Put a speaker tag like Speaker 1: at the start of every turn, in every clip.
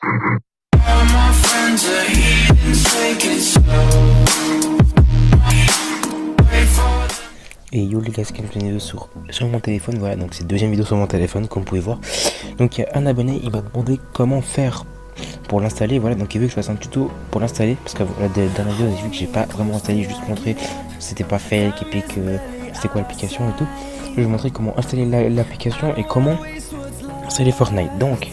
Speaker 1: All my friends are heathens, take it slow. Wait for the
Speaker 2: Et yo les gars, c'est une vidéo sur mon téléphone, voilà, donc c'est deuxième vidéo sur mon téléphone comme vous pouvez voir. Donc il y a un abonné, il m'a demandé comment faire pour l'installer, voilà, donc il veut que je fasse un tuto pour l'installer, parce que la dernière vidéo j'ai vu que j'ai pas vraiment installé, juste montré c'était pas fake et puis que c'était quoi l'application et tout. Je vais vous montrer comment installer l'application et comment installer Fortnite. Donc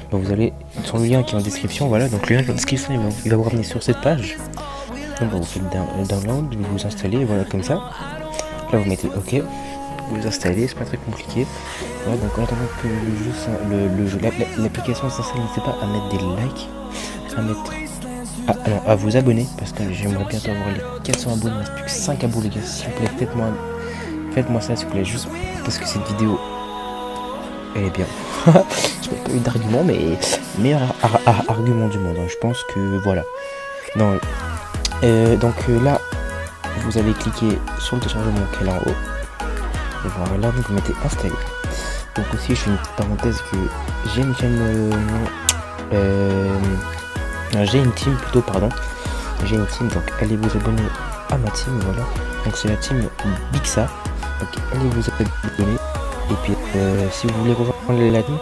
Speaker 2: bah, vous allez sur le lien qui est en description, voilà, donc le lien qui est en description il va vous ramener sur cette page. Donc bah, vous faites le download, vous installez, voilà, comme ça. Là vous mettez OK, vous installez, c'est pas très compliqué. Voilà, donc en attendant que le jeu, l'application s'installe, n'hésitez pas à mettre des likes, à mettre, à vous abonner, parce que j'aimerais bientôt avoir les 400 abonnés, il ne reste plus que 5 abos les gars, s'il vous plaît, faites-moi ça s'il vous plaît, juste parce que cette vidéo, elle est bien. Je n'ai pas eu d'argument, mais meilleur argument du monde, hein. Je pense que voilà. Non, donc là, vous allez cliquer sur le téléchargement qui est là en haut. Et voilà, vous mettez installer. Donc aussi, je fais une petite parenthèse que j'ai une chaîne, j'ai une team plutôt, pardon. J'ai une team, donc allez vous abonner à ma team, voilà. Donc c'est la team Bixa. Donc allez vous abonner. Et puis si vous voulez rejoindre la team,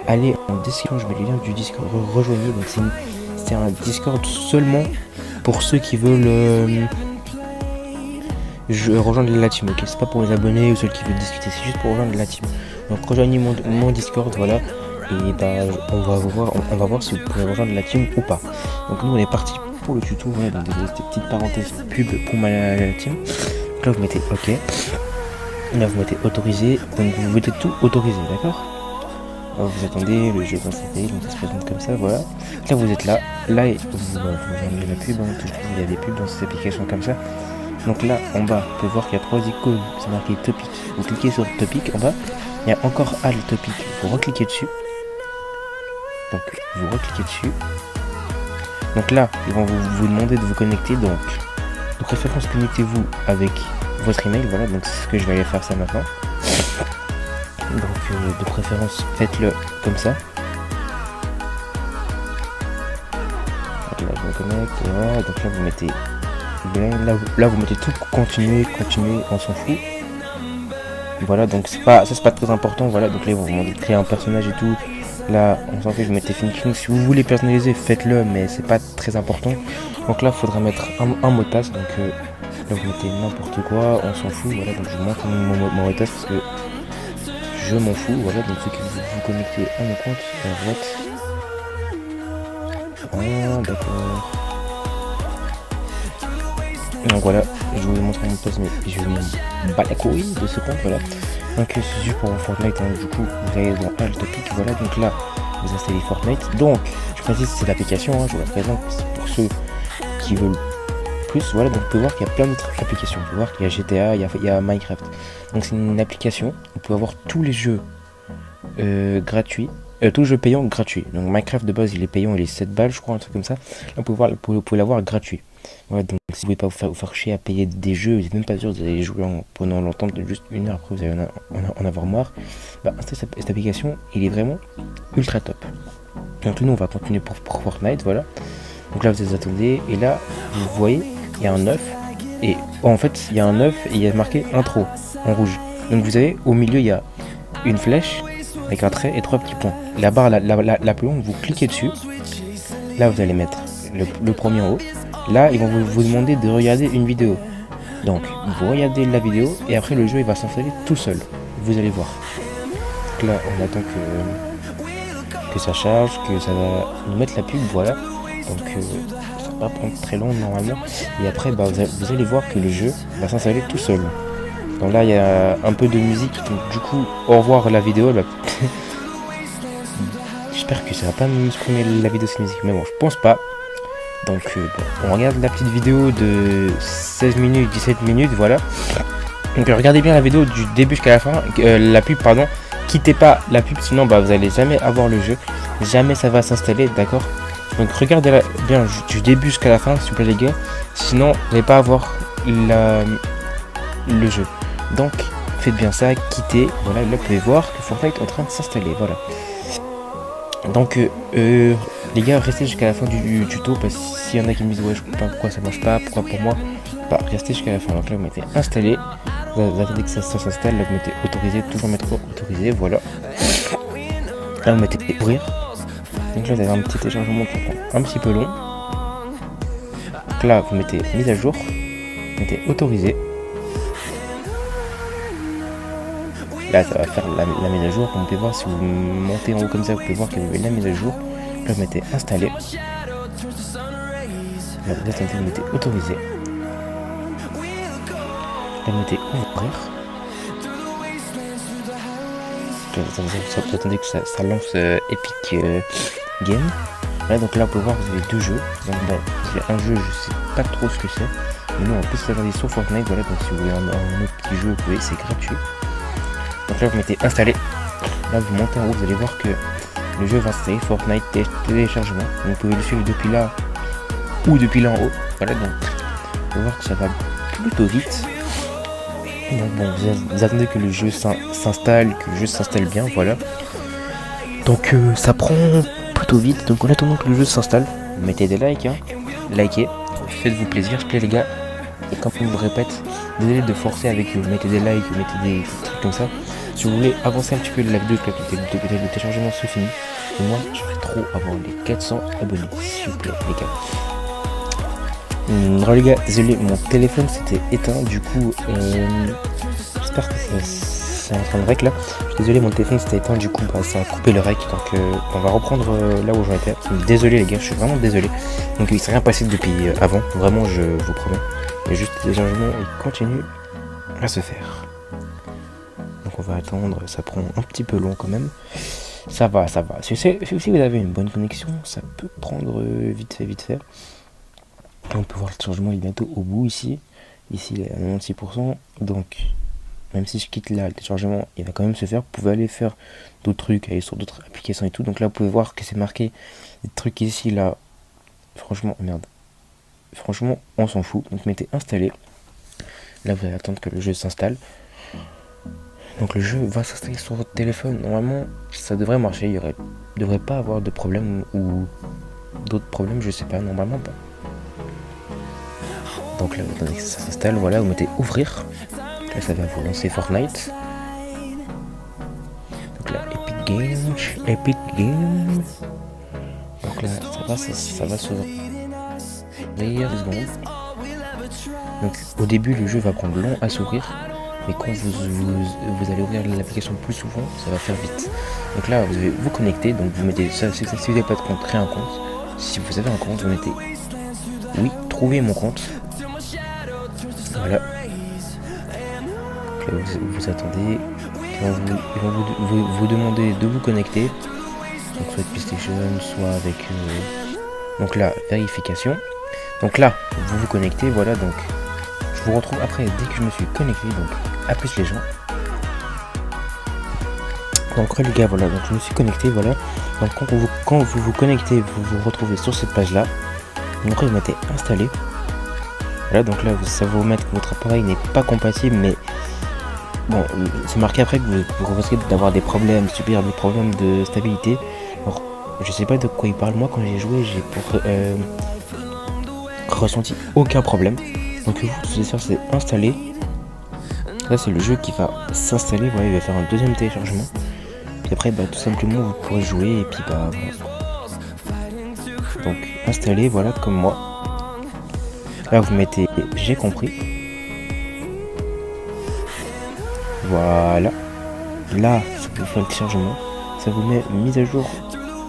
Speaker 2: allez en description, je mets le lien du Discord, rejoignez. Donc c'est un Discord seulement pour ceux qui veulent rejoindre la team, ok, c'est pas pour les abonnés ou ceux qui veulent discuter, c'est juste pour rejoindre la team. Donc rejoignez mon Discord, voilà, et bah on va voir si vous pouvez rejoindre la team ou pas. Donc nous on est parti pour le tuto, voilà, donc des petites parenthèses pub pour ma team. Donc là vous mettez OK, là vous mettez autorisé, donc vous mettez tout autorisé, d'accord. Vous attendez, le jeu va s'installer, donc ça se présente comme ça, voilà. Là vous êtes là vous enlevez la pub, hein, toujours il y a des pubs dans cette application comme ça. Donc là en bas, vous pouvez voir qu'il y a 3 icônes, c'est marqué topic. Vous cliquez sur topic en bas, il y a encore le topic. Vous recliquez dessus. Donc vous recliquez dessus. Donc là, ils vont vous demander de vous connecter. Donc de préférence, connectez-vous avec votre email. Voilà, donc c'est ce que je vais aller faire ça maintenant. Donc de préférence, faites-le comme ça. Donc là, je me connecte. Voilà, donc là vous mettez. Là vous mettez tout, continuer, on s'en fout. Voilà, donc c'est pas très important, voilà, donc là ils vont vous demander de créer un personnage et tout. Là on s'en fait, vous mettez finishing, si vous voulez personnaliser faites-le, mais c'est pas très important. Donc là il faudra mettre un mot de passe, donc là vous mettez n'importe quoi, on s'en fout, voilà, donc je vous montre mon mot de passe parce que je m'en fous, voilà, donc ceux qui vous connectez à mon compte, voilà. Ah d'accord. Donc voilà, je vous montre mon passe, mais je me bats la couille de ce compte, voilà. Donc c'est juste pour Fortnite, hein. Du coup vous allez dans le topic, voilà, donc là vous installez Fortnite. Donc je précise c'est l'application, hein, je vous la présente pour ceux qui veulent plus, voilà, donc vous pouvez voir qu'il y a plein d'autres applications, vous pouvez voir qu'il y a GTA, il y a Minecraft. Donc c'est une application, vous pouvez avoir tous les jeux gratuits. Tous les jeux payants gratuits. Donc Minecraft de base il est payant, il est 7 balles je crois, un truc comme ça. Là vous pouvez l'avoir gratuit. Voilà, donc si vous pouvez pas vous faire chier à payer des jeux, vous n'êtes même pas sûr que vous allez jouer pendant longtemps, juste une heure, après vous allez en avoir marre, bah installez cette application, il est vraiment ultra top. Donc nous on va continuer pour Fortnite, voilà. Donc là vous attendez, et là vous voyez, il y a un œuf, et en fait il y a un œuf et il y a marqué intro en rouge. Donc vous avez au milieu il y a une flèche avec un trait et 3 petits points. La barre la plus longue, vous cliquez dessus. Là vous allez mettre le premier en haut. Là ils vont vous demander de regarder une vidéo. Donc vous regardez la vidéo et après le jeu il va s'installer tout seul. Vous allez voir. Donc là on attend que ça charge, que ça va nous mettre la pub, voilà. Donc ça va pas prendre très long normalement. Et après bah, vous allez voir que le jeu va s'installer tout seul. Donc là il y a un peu de musique, donc du coup au revoir la vidéo là. J'espère que ça va pas me supprimer la vidéo cette musique, mais bon je pense pas. Donc bon, on regarde la petite vidéo de 16 minutes, 17 minutes, voilà. Donc regardez bien la vidéo du début jusqu'à la fin, la pub pardon. Quittez pas la pub sinon bah, vous allez jamais avoir le jeu, jamais ça va s'installer, d'accord. Donc regardez bien du début jusqu'à la fin s'il vous plaît les gars, sinon vous n'allez pas avoir le jeu. Donc faites bien ça, quittez, voilà, là vous pouvez voir que Fortnite est en train de s'installer, voilà. Donc Les gars, restez jusqu'à la fin du tuto parce que s'il y en a qui me disent ouais je comprends pas pourquoi ça marche pas, pourquoi pour moi, bah restez jusqu'à la fin. Donc là vous mettez installer, vous attendez que ça s'installe, là vous mettez autoriser, toujours mettre autoriser, voilà. Là vous mettez ouvrir. Donc là vous avez un petit téléchargement qui prend un petit peu long. Donc là vous mettez mise à jour, vous mettez autoriser. Là ça va faire la mise à jour, comme vous pouvez voir si vous montez en haut comme ça, vous pouvez voir que vous avez la mise à jour. Là vous mettez installer. Là vous attendez, vous mettez autoriser. Là vous mettez ouvrir. Vous attendez que ça lance Epic Game. Là donc là vous pouvez voir que vous avez deux jeux. Donc bon, c'est un jeu, je sais pas trop ce que c'est. Mais nous on peut se regarder sur Fortnite, voilà, donc si vous voulez un autre petit jeu, vous pouvez, c'est gratuit. Donc là vous mettez installer. Là vous montez en haut, vous allez voir que le jeu va installer Fortnite téléchargement. Donc, vous pouvez le suivre depuis là ou depuis là en haut. Voilà, donc vous pouvez voir que ça va plutôt vite. Donc bon, vous attendez que le jeu s'installe, que le jeu s'installe bien, voilà. Donc ça prend plutôt vite. Donc en attendant que le jeu s'installe, mettez des likes, hein. Likez, faites-vous plaisir, s'il vous plaît les gars. Et comme je vous répète, désolé de forcer avec eux, mettez des likes, mettez des trucs comme ça. Si vous voulez avancer un petit peu la vidéo, que le téléchargement se finit. Et moi, j'aimerais trop avoir les 400 abonnés, s'il vous plaît, les gars. Alors les gars, désolé, mon téléphone s'était éteint, du coup, j'espère que c'est en train de rec là. Je suis désolé, mon téléphone s'était éteint, du coup, bah, ça a coupé le rec, donc on va reprendre là où j'en étais. Désolé les gars, je suis vraiment désolé. Donc il s'est rien passé depuis avant, vraiment, je vous promets. Et juste le téléchargement, il continue à se faire. Donc on va attendre, ça prend un petit peu long quand même. Ça va, ça va. Si vous avez une bonne connexion, ça peut prendre vite fait. On peut voir le téléchargement est bientôt au bout ici. Ici il est à 96%. Donc même si je quitte là, le téléchargement il va quand même se faire. Vous pouvez aller faire d'autres trucs, aller sur d'autres applications et tout. Donc là vous pouvez voir que c'est marqué des trucs ici là. Franchement, merde. Franchement, on s'en fout. Donc mettez installer. Là vous allez attendre que le jeu s'installe. Donc le jeu va s'installer sur votre téléphone. Normalement ça devrait marcher. Il ne devrait pas avoir de problème ou d'autres problèmes, je sais pas, normalement pas. Donc là, vous attendez que ça s'installe, voilà, vous mettez ouvrir. Là, ça va vous lancer Fortnite. Donc là, Epic Games. Donc là, ça va s'ouvrir 2 secondes. Donc au début, le jeu va prendre long à s'ouvrir. Mais quand vous allez ouvrir l'application plus souvent, ça va faire vite. Donc là, vous allez vous connecter. Donc vous mettez ça, si vous n'avez pas de compte, créez un compte. Si vous avez un compte, vous mettez oui, trouvez mon compte. Voilà. Là, vous attendez. Ils vont vous demander de vous connecter. Donc soit avec PlayStation, soit avec... Donc là, vérification. Donc là, vous vous connectez. Voilà, donc je vous retrouve après dès que je me suis connecté. Donc à plus les gens. Donc les gars, voilà, donc je me suis connecté. Voilà. Donc quand vous vous connectez, vous vous retrouvez sur cette page là. Donc là, vous mettez installer. Voilà, donc là ça va vous mettre que votre appareil n'est pas compatible, mais bon, c'est marqué après que vous risquez d'avoir des problèmes, subir des problèmes de stabilité. Alors, je sais pas de quoi il parle. Moi, quand j'ai joué, j'ai ressenti aucun problème. Donc vous, tout c'est sûr, c'est installer. Là, c'est le jeu qui va s'installer. Voilà, il va faire un deuxième téléchargement. Puis après, bah, tout simplement, vous pourrez jouer et puis bah voilà. Donc installer, voilà, comme moi. Là vous mettez j'ai compris. Voilà. Là ça vous fait un téléchargement. Ça vous met mise à jour.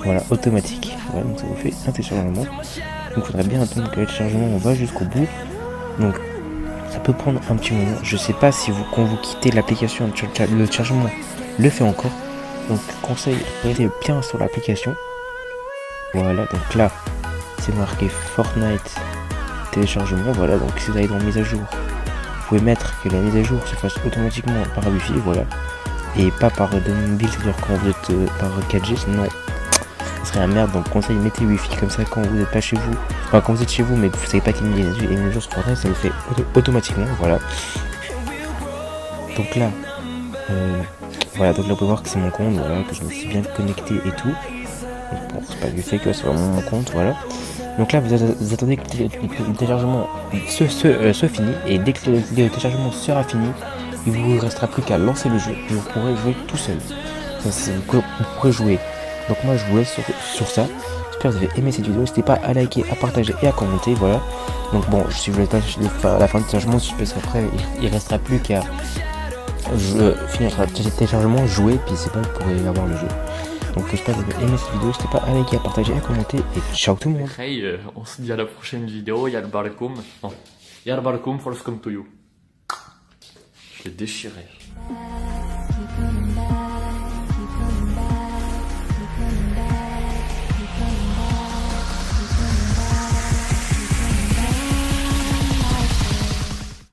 Speaker 2: Voilà, automatique. Voilà, donc ça vous fait un téléchargement. Donc il faudrait bien attendre que le téléchargement va jusqu'au bout. Donc ça peut prendre un petit moment. Je sais pas si quand vous quittez l'application, le téléchargement le fait encore. Donc conseil, restez bien sur l'application. Voilà, donc là c'est marqué Fortnite téléchargement. Voilà, donc si vous allez dans mise à jour, vous pouvez mettre que la mise à jour se fasse automatiquement par Wi-Fi, voilà, et pas par données mobile, c'est-à-dire quand vous êtes par 4G, sinon ça serait un merde. Donc conseil, mettez Wi-Fi comme ça quand vous n'êtes pas chez vous, enfin quand vous êtes chez vous mais que vous savez pas qu'il y a une mise à jour sur Fortnite, ça le fait automatiquement, voilà. Donc là voilà, donc là vous pouvez voir que c'est mon compte, voilà, que je me suis bien connecté et tout. Bon, c'est pas du fake, c'est vraiment mon compte, voilà. Donc là, vous attendez que le téléchargement se finit, et dès que le téléchargement sera fini, il vous restera plus qu'à lancer le jeu, et vous pourrez jouer tout seul. Vous pourrez jouer. Donc moi, je vous laisse sur ça. J'espère que vous avez aimé cette vidéo. N'hésitez pas à liker, à partager et à commenter, voilà. Donc bon, si vous voulez à la fin du téléchargement, je pense qu'après, il restera plus qu'à finir le téléchargement, jouer, puis c'est bon, vous pourrez avoir le jeu. Donc j'espère que vous avez aimé cette vidéo, n'hésitez pas à liker, à partager, à commenter, et ciao tout le monde.
Speaker 3: Hey, on se dit à la prochaine vidéo, il y a le barcom. Non, il y a le barcom, first come to you. Je l'ai déchiré.